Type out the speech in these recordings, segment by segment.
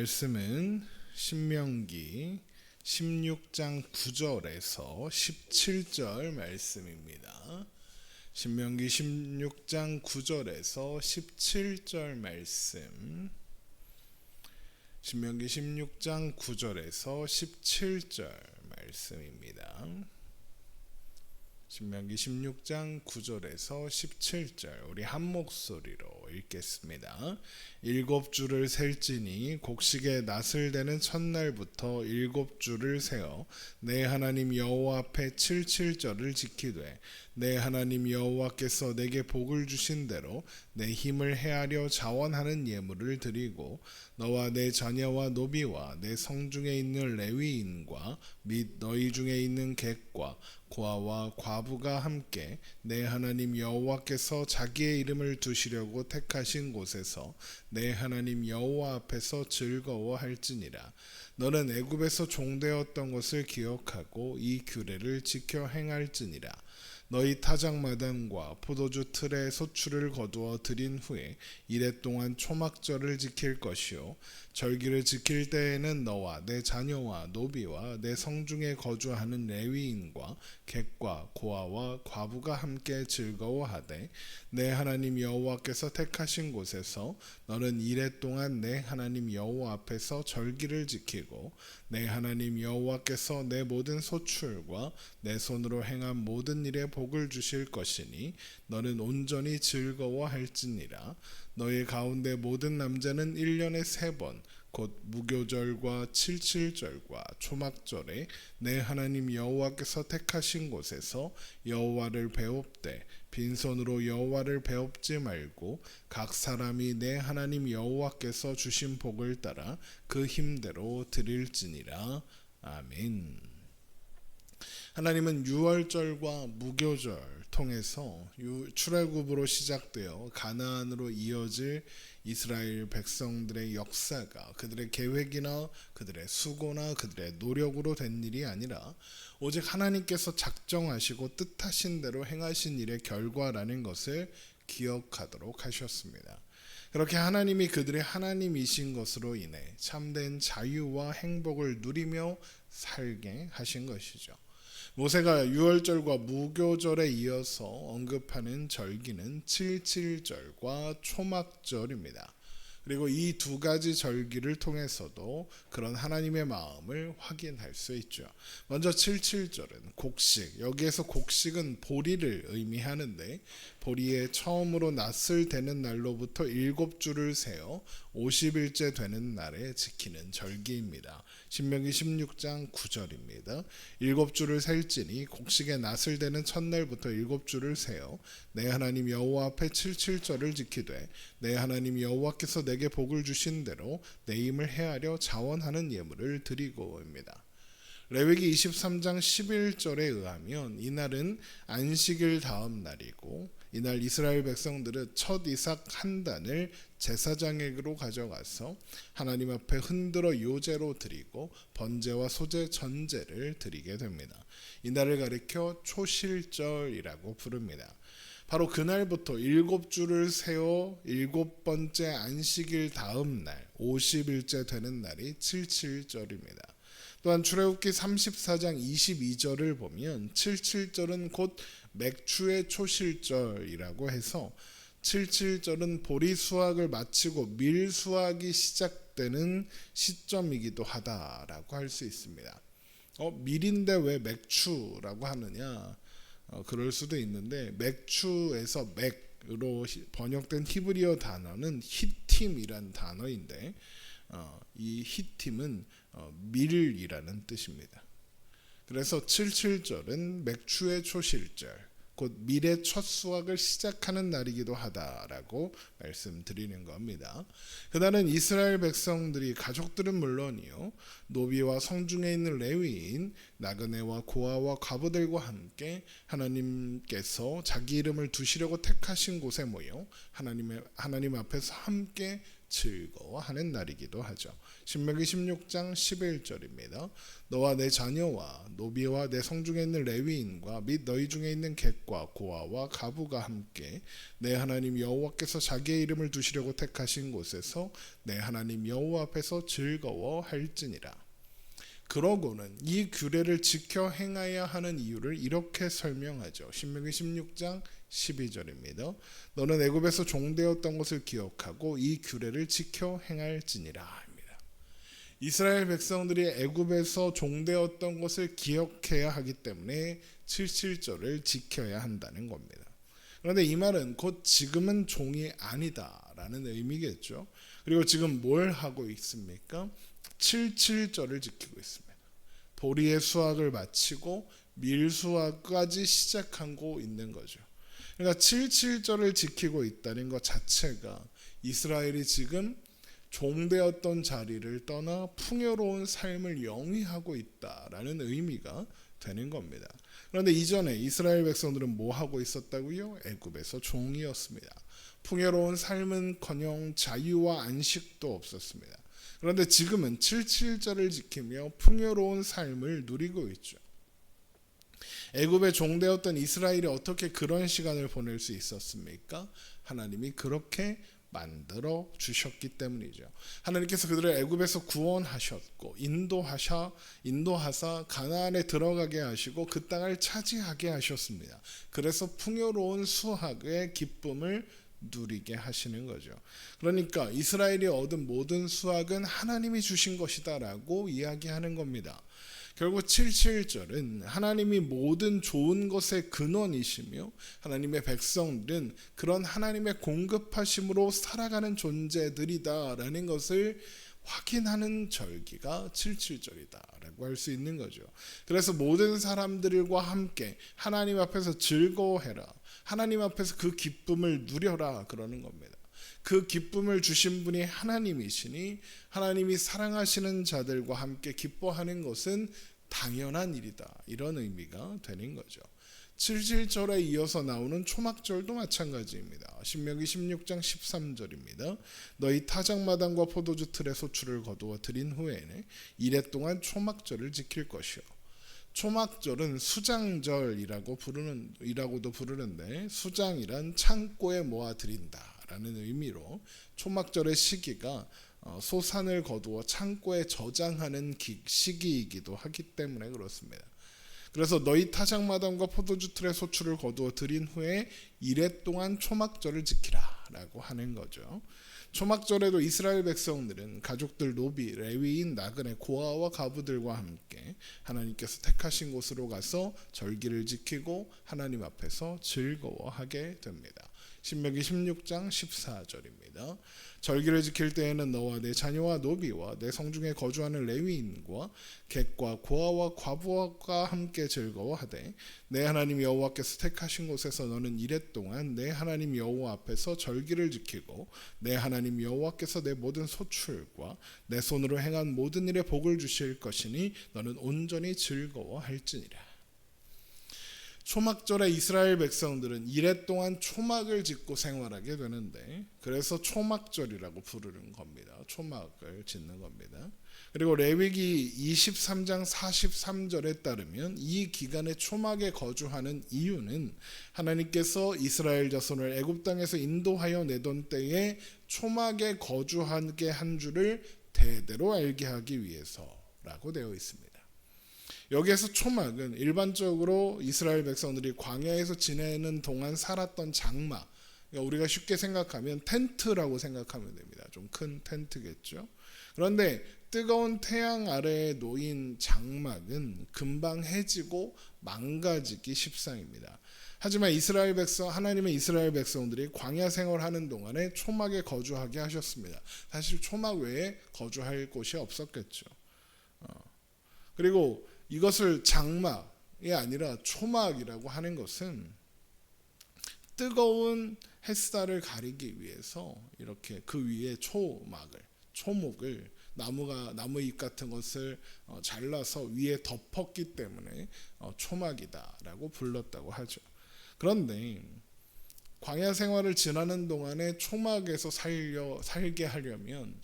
말씀은 신명기 16장 9절에서 17절 말씀입니다. 신명기 16장 9절에서 17절 말씀. 신명기 16장 9절에서 17절 말씀입니다. 신명기 16장 9절에서 17절 우리 한 목소리로 읽겠습니다. 7주를 셀지니 곡식의 낫을 대는 첫날부터 7주를 세어 내 하나님 여호와 앞에 77절을 지키되 내 하나님 여호와께서 내게 복을 주신 대로 내 힘을 헤아려 자원하는 예물을 드리고 너와 내 자녀와 노비와 내 성중에 있는 레위인과 및 너희 중에 있는 객과 고아와 과부가 함께 내 하나님 여호와께서 자기의 이름을 두시려고 택하신 곳에서 내 하나님 여호와 앞에서 즐거워할지니라. 너는 애굽에서 종되었던 것을 기억하고 이 규례를 지켜 행할지니라. 너희 타작마당과 포도주 틀에 소출을 거두어 드린 후에 이레 동안 초막절을 지킬 것이요 절기를 지킬 때에는 너와 내 자녀와 노비와 내 성중에 거주하는 레위인과 객과 고아와 과부가 함께 즐거워하되 내 하나님 여호와께서 택하신 곳에서 너는 이레 동안 내 하나님 여호와 앞에서 절기를 지키고 내 하나님 여호와께서 내 모든 소출과 내 손으로 행한 모든 일에 복을 주실 것이니 너는 온전히 즐거워할지니라. 너희 가운데 모든 남자는 1년에 3번 곧 무교절과 칠칠절과 초막절에 내 하나님 여호와께서 택하신 곳에서 여호와를 배웁되 빈손으로 여호와를 배웁지 말고 각 사람이 내 하나님 여호와께서 주신 복을 따라 그 힘대로 드릴지니라. 아멘. 하나님은 유월절과 무교절 통해서 출애굽으로 시작되어 가나안으로 이어질 이스라엘 백성들의 역사가 그들의 계획이나 그들의 수고나 그들의 노력으로 된 일이 아니라 오직 하나님께서 작정하시고 뜻하신 대로 행하신 일의 결과라는 것을 기억하도록 하셨습니다. 그렇게 하나님이 그들의 하나님이신 것으로 인해 참된 자유와 행복을 누리며 살게 하신 것이죠. 모세가 유월절과 무교절에 이어서 언급하는 절기는 칠칠절과 초막절입니다. 그리고 이 두 가지 절기를 통해서도 그런 하나님의 마음을 확인할 수 있죠. 먼저 칠칠절은 곡식, 여기에서 곡식은 보리를 의미하는데 보리의 처음으로 낫을 대는 날로부터 7주를 세어 50일째 되는 날에 지키는 절기입니다. 신명기 16장 9절입니다. 7주를 셀지니 곡식의 낫을 대는 첫날부터 7주를 세어 내 하나님 여호와 앞에 77절을 지키되 내 하나님 여호와께서 내게 복을 주신 대로 내 힘을 헤아려 자원하는 예물을 드리고입니다. 레위기 23장 11절에 의하면 이날은 안식일 다음 날이고 이날 이스라엘 백성들은 첫 이삭 한 단을 제사장에게로 가져가서 하나님 앞에 흔들어 요제로 드리고 번제와 소제 전제를 드리게 됩니다. 이날을 가리켜 초실절이라고 부릅니다. 바로 그날부터 7주를 세워 7번째 안식일 다음 날 50일째 되는 날이 칠칠절입니다. 또한 출애굽기 34장 22절을 보면 칠칠절은 곧 맥추의 초실절이라고 해서 칠칠절은 보리 수확을 마치고 밀 수확이 시작되는 시점이기도 하다라고 할 수 있습니다. 밀인데 왜 맥추라고 하느냐? 그럴 수도 있는데 맥추에서 맥으로 번역된 히브리어 단어는 히팀이란 단어인데 이 히팀은 밀이라는 뜻입니다. 그래서 칠칠절은 맥추의 초실절, 곧 밀의 첫 수확을 시작하는 날이기도 하다라고 말씀드리는 겁니다. 그날은 이스라엘 백성들이 가족들은 물론이요 노비와 성중에 있는 레위인 나그네와 고아와 과부들과 함께 하나님께서 자기 이름을 두시려고 택하신 곳에 모여 하나님 앞에서 함께 즐거워하는 날이기도 하죠. 신명기 16장 11절입니다. 너와 내 자녀와 노비와 내 성중에 있는 레위인과 및 너희 중에 있는 객과 고아와 가부가 함께 내 하나님 여호와께서 자기의 이름을 두시려고 택하신 곳에서 내 하나님 여호와 앞에서 즐거워할지니라. 그러고는 이 규례를 지켜 행하여야 하는 이유를 이렇게 설명하죠. 신명기 16장 12절입니다. 너는 애굽에서 종되었던 것을 기억하고 이 규례를 지켜 행할지니라. 이스라엘 백성들이 애굽에서 종되었던 것을 기억해야 하기 때문에 77절을 지켜야 한다는 겁니다. 그런데 이 말은 곧 지금은 종이 아니다라는 의미겠죠. 그리고 지금 뭘 하고 있습니까? 77절을 지키고 있습니다. 보리의 수확을 마치고 밀수확까지 시작하고 있는 거죠. 그러니까 77절을 지키고 있다는 것 자체가 이스라엘이 지금 종되었던 자리를 떠나 풍요로운 삶을 영위하고 있다라는 의미가 되는 겁니다. 그런데 이전에 이스라엘 백성들은 뭐 하고 있었다고요? 애굽에서 종이었습니다. 풍요로운 삶은커녕 자유와 안식도 없었습니다. 그런데 지금은 77절을 지키며 풍요로운 삶을 누리고 있죠. 애굽에 종되었던 이스라엘이 어떻게 그런 시간을 보낼 수 있었습니까? 하나님이 그렇게 만들어 주셨기 때문이죠. 하나님께서 그들을 애굽에서 구원하셨고 인도하사 가나안에 들어가게 하시고 그 땅을 차지하게 하셨습니다. 그래서 풍요로운 수확의 기쁨을 누리게 하시는 거죠. 그러니까 이스라엘이 얻은 모든 수확은 하나님이 주신 것이다라고 이야기하는 겁니다. 결국 77절은 하나님이 모든 좋은 것의 근원이시며 하나님의 백성들은 그런 하나님의 공급하심으로 살아가는 존재들이다라는 것을 확인하는 절기가 77절이다라고 할 수 있는 거죠. 그래서 모든 사람들과 함께 하나님 앞에서 즐거워해라. 하나님 앞에서 그 기쁨을 누려라 그러는 겁니다. 그 기쁨을 주신 분이 하나님이시니 하나님이 사랑하시는 자들과 함께 기뻐하는 것은 당연한 일이다. 이런 의미가 되는 거죠. 77절에 이어서 나오는 초막절도 마찬가지입니다. 신명기 16장 13절입니다. 너희 타작마당과 포도주 틀에 소출을 거두어 드린 후에는 이래 동안 초막절을 지킬 것이요. 초막절은 수장절이라고도 부르는데 수장이란 창고에 모아 드린다라는 의미로 초막절의 시기가 소산을 거두어 창고에 저장하는 시기이기도 하기 때문에 그렇습니다. 그래서 너희 타작마당과 포도주 틀에 소출을 거두어 드린 후에 이래 동안 초막절을 지키라 라고 하는 거죠. 초막절에도 이스라엘 백성들은 가족들 노비, 레위인, 나그네, 고아와 가부들과 함께 하나님께서 택하신 곳으로 가서 절기를 지키고 하나님 앞에서 즐거워하게 됩니다. 신명기 16장 14절입니다. 절기를 지킬 때에는 너와 내 자녀와 노비와 내 성중에 거주하는 레위인과 객과 고아와 과부가 함께 즐거워하되 내 하나님 여호와께서 택하신 곳에서 너는 이래 동안 내 하나님 여호와 앞에서 절기를 지키고 내 하나님 여호와께서 내 모든 소출과 내 손으로 행한 모든 일에 복을 주실 것이니 너는 온전히 즐거워할지니라. 초막절에 이스라엘 백성들은 이래 동안 초막을 짓고 생활하게 되는데 그래서 초막절이라고 부르는 겁니다. 초막을 짓는 겁니다. 그리고 레위기 23장 43절에 따르면 이 기간에 초막에 거주하는 이유는 하나님께서 이스라엘 자손을 애굽 땅에서 인도하여 내던 때에 초막에 거주하게 한 줄을 대대로 알게 하기 위해서라고 되어 있습니다. 여기에서 초막은 일반적으로 이스라엘 백성들이 광야에서 지내는 동안 살았던 장막, 그러니까 우리가 쉽게 생각하면 텐트라고 생각하면 됩니다. 좀 큰 텐트겠죠. 그런데 뜨거운 태양 아래에 놓인 장막은 금방 해지고 망가지기 십상입니다. 하지만 하나님의 이스라엘 백성들이 광야 생활하는 동안에 초막에 거주하게 하셨습니다. 사실 초막 외에 거주할 곳이 없었겠죠. 그리고 이것을 장막이 아니라 초막이라고 하는 것은 뜨거운 햇살을 가리기 위해서 이렇게 그 위에 초목을 나무잎 같은 것을 잘라서 위에 덮었기 때문에 초막이다라고 불렀다고 하죠. 그런데 광야 생활을 지나는 동안에 초막에서 살게 하려면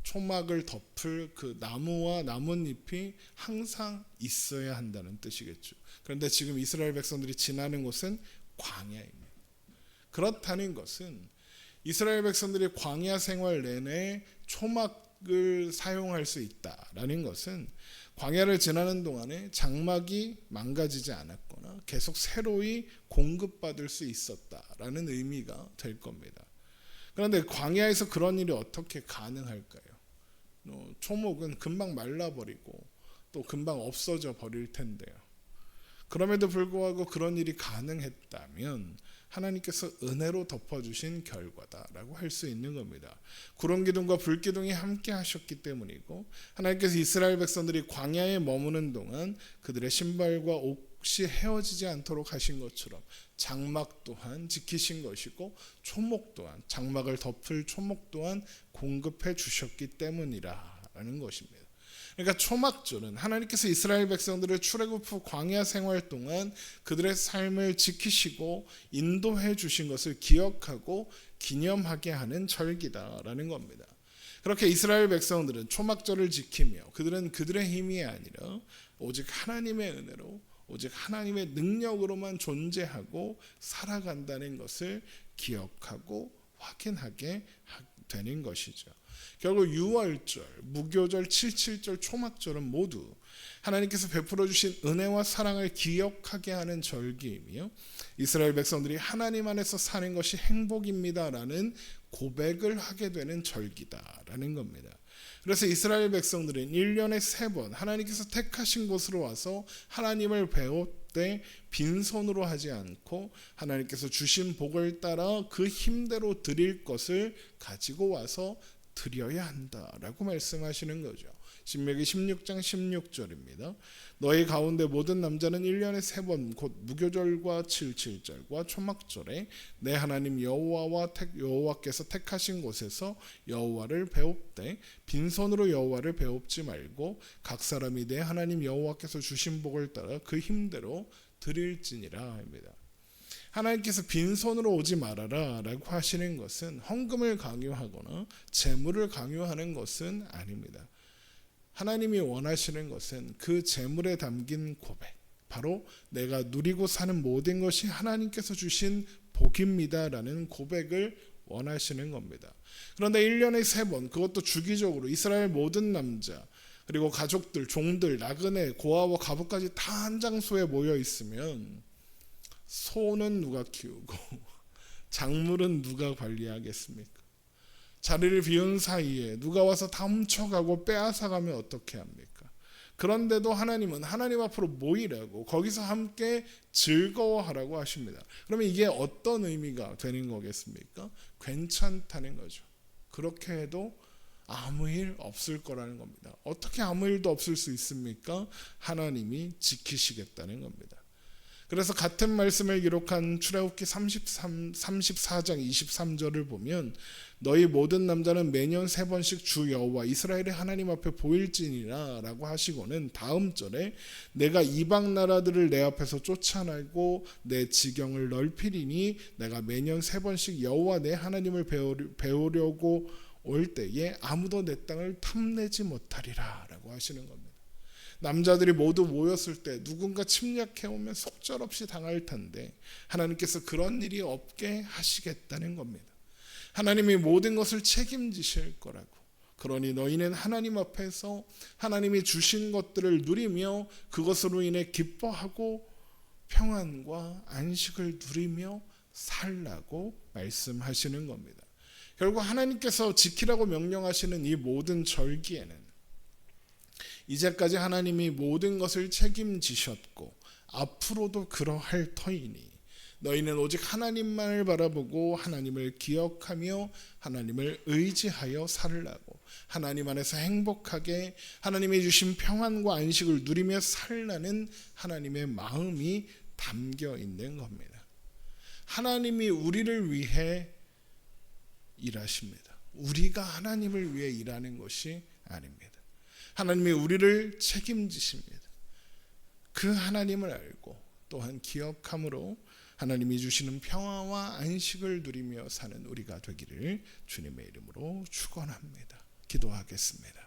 초막을 덮을 그 나무와 나뭇잎이 항상 있어야 한다는 뜻이겠죠. 그런데 지금 이스라엘 백성들이 지나는 곳은 광야입니다. 그렇다는 것은 이스라엘 백성들이 광야 생활 내내 초막을 사용할 수 있다라는 것은 광야를 지나는 동안에 장막이 망가지지 않았거나 계속 새로이 공급받을 수 있었다라는 의미가 될 겁니다. 그런데 광야에서 그런 일이 어떻게 가능할까요? 초목은 금방 말라버리고 또 금방 없어져 버릴 텐데요. 그럼에도 불구하고 그런 일이 가능했다면 하나님께서 은혜로 덮어주신 결과다라고 할 수 있는 겁니다. 구름기둥과 불기둥이 함께 하셨기 때문이고, 하나님께서 이스라엘 백성들이 광야에 머무는 동안 그들의 신발과 옷이 헤어지지 않도록 하신 것처럼 장막 또한 지키신 것이고, 초목 또한 장막을 덮을 초목 또한 공급해 주셨기 때문이라는 것입니다. 그러니까 초막절은 하나님께서 이스라엘 백성들을 출애굽 후 광야 생활 동안 그들의 삶을 지키시고 인도해 주신 것을 기억하고 기념하게 하는 절기다라는 겁니다. 그렇게 이스라엘 백성들은 초막절을 지키며 그들은 그들의 힘이 아니라 오직 하나님의 은혜로, 오직 하나님의 능력으로만 존재하고 살아간다는 것을 기억하고 확인하게 되는 것이죠. 결국 유월절, 무교절, 칠칠절, 초막절은 모두 하나님께서 베풀어 주신 은혜와 사랑을 기억하게 하는 절기이며, 이스라엘 백성들이 하나님 안에서 사는 것이 행복입니다라는 고백을 하게 되는 절기다라는 겁니다. 그래서 이스라엘 백성들은 1년에 3번 하나님께서 택하신 곳으로 와서 하나님을 배울 때 빈손으로 하지 않고 하나님께서 주신 복을 따라 그 힘대로 드릴 것을 가지고 와서 드려야 한다라고 말씀하시는 거죠. 신명기 16장 16절입니다. 너희 가운데 모든 남자는 1년에 3번 곧 무교절과 칠칠절과 초막절에 내 하나님 여호와께서 택하신 곳에서 여호와를 배웁되 빈손으로 여호와를 배웁지 말고 각 사람이 내 하나님 여호와께서 주신 복을 따라 그 힘대로 드릴지니라 합니다. 하나님께서 빈손으로 오지 말아라 라고 하시는 것은 헌금을 강요하거나 재물을 강요하는 것은 아닙니다. 하나님이 원하시는 것은 그 재물에 담긴 고백, 바로 내가 누리고 사는 모든 것이 하나님께서 주신 복입니다 라는 고백을 원하시는 겁니다. 그런데 1년에 3번, 그것도 주기적으로 이스라엘 모든 남자 그리고 가족들, 종들, 나그네, 고아와 과부까지 다 한 장소에 모여 있으면 소는 누가 키우고 작물은 누가 관리하겠습니까? 자리를 비운 사이에 누가 와서 다 훔쳐가고 빼앗아가면 어떻게 합니까? 그런데도 하나님은 하나님 앞으로 모이라고, 거기서 함께 즐거워하라고 하십니다. 그러면 이게 어떤 의미가 되는 거겠습니까? 괜찮다는 거죠. 그렇게 해도 아무 일 없을 거라는 겁니다. 어떻게 아무 일도 없을 수 있습니까? 하나님이 지키시겠다는 겁니다. 그래서 같은 말씀을 기록한 출애굽기 34장 23절을 보면 너희 모든 남자는 매년 3번씩 주 여호와 이스라엘의 하나님 앞에 보일지니라 라고 하시고는 다음 절에 내가 이방 나라들을 내 앞에서 쫓아내고 내 지경을 넓히리니 내가 매년 3번씩 여호와 내 하나님을 배우려고 올 때에 아무도 내 땅을 탐내지 못하리라 라고 하시는 겁니다. 남자들이 모두 모였을 때 누군가 침략해오면 속절없이 당할 텐데 하나님께서 그런 일이 없게 하시겠다는 겁니다. 하나님이 모든 것을 책임지실 거라고. 그러니 너희는 하나님 앞에서 하나님이 주신 것들을 누리며 그것으로 인해 기뻐하고 평안과 안식을 누리며 살라고 말씀하시는 겁니다. 결국 하나님께서 지키라고 명령하시는 이 모든 절기에는 이제까지 하나님이 모든 것을 책임지셨고 앞으로도 그러할 터이니 너희는 오직 하나님만을 바라보고 하나님을 기억하며 하나님을 의지하여 살라고, 하나님 안에서 행복하게 하나님이 주신 평안과 안식을 누리며 살라는 하나님의 마음이 담겨 있는 겁니다. 하나님이 우리를 위해 일하십니다. 우리가 하나님을 위해 일하는 것이 아닙니다. 하나님이 우리를 책임지십니다. 그 하나님을 알고 또한 기억함으로 하나님이 주시는 평화와 안식을 누리며 사는 우리가 되기를 주님의 이름으로 축원합니다. 기도하겠습니다.